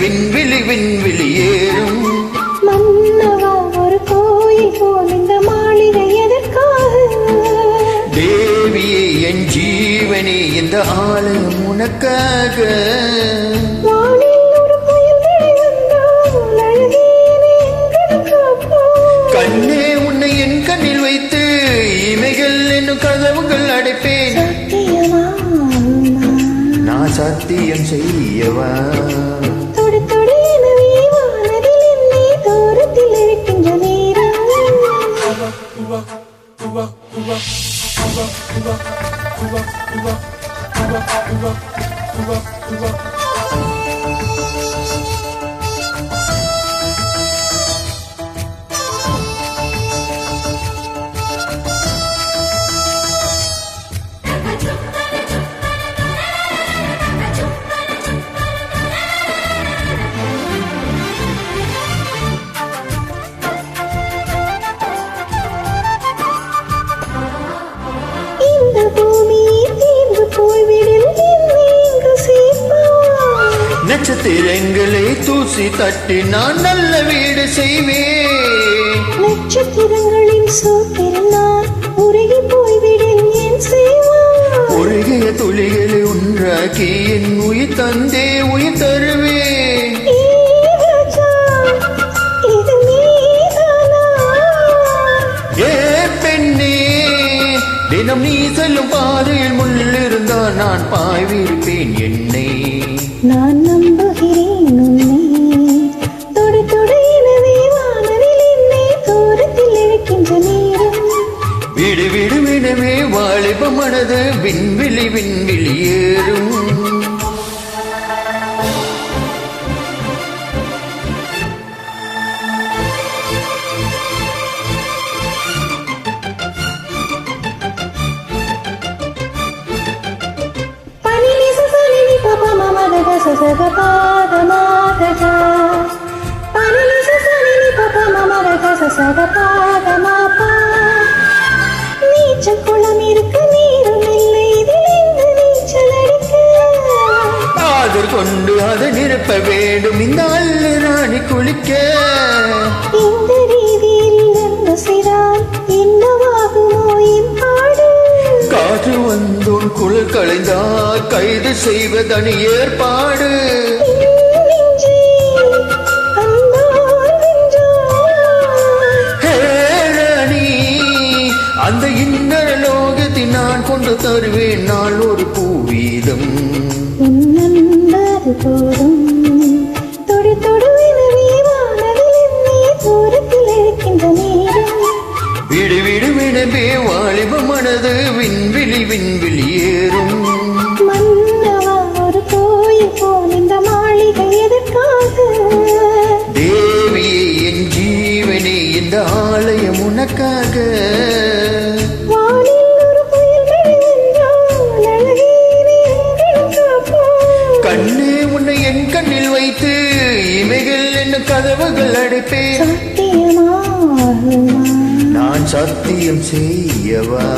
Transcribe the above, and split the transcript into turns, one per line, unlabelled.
விண்வெளி விண்வெளி ஏறும்.
மன்னவா ஒரு கோயில் போல் இந்த மாளிகை எதற்காக?
தேவியே என் ஜீவனே இந்த ஆலயம் உனக்காக. கண்ணே உன்னை என் கண்ணில் வைத்து இமைகள் என்னும் கதவுகள் அடைப்பேன். நான் சத்தியம் செய்யவா? நட்சத்திரங்களை தூசி தட்டி நான் நல்ல வீடு செய்வேன்.
நட்சத்திரங்களின் சோற்றில் நான் உருகி போய்விடும் என் செய்வான்.
உருகிய துளிகளை ஒன்றாக்கி என் உயிர் தந்தே உயிர் தருவேன். ஏ பெண்ணே, தினம் நீ செல்லும் பாதையில் முள்ளிருந்தால் நான் பாய்விருப்பேன். என்னை
நான் நம்புகிறேன் உன்னை. தொடு தொடு எனவே வானவில் என்னை தூரத்தில் இழுக்கின்ற நேரம்.
விடு விடு விடவே வாலிப மனது விண்வெளி விண்வெளி ஏறும்.
நீச்சல் குளம் இருக்க நீரும் இல்லை, இதில் நீச்சல் அடிக்க
ஆதர் கொண்டு அதை நிரப்ப வேண்டும் இந்த அல்ல ராணி குளிக்க.
இந்த ரீதியில் என்ன செய்தால் என்னவாகுமோ என் பாடு?
காற்று வந்தோன் குளிர் களைந்தால் கைது செய்வதனி ஏற்பாடு. அந்த இன்னர லோகத்தை நான் கொண்டு தருவேன் நாள் ஒரு பூவீதம்.
போதும் தொடு தொடு தூரத்தில் இருக்கின்ற நேரம்.
விடு விடு விடவே வாலிப மனது விண்வெளி விண்வெளி ஏறும்.
மன்னவா ஒரு கோயில் போல் இந்த மாளிகை எதற்காக?
தேவியே என் ஜீவனே இந்த ஆலயம் உனக்காக. கண்ணே உன்னை என் கண்ணில் வைத்து இமைகள் என்ன கதவுகள் அடைப்பேன். நான் சத்தியம் செய்யவா?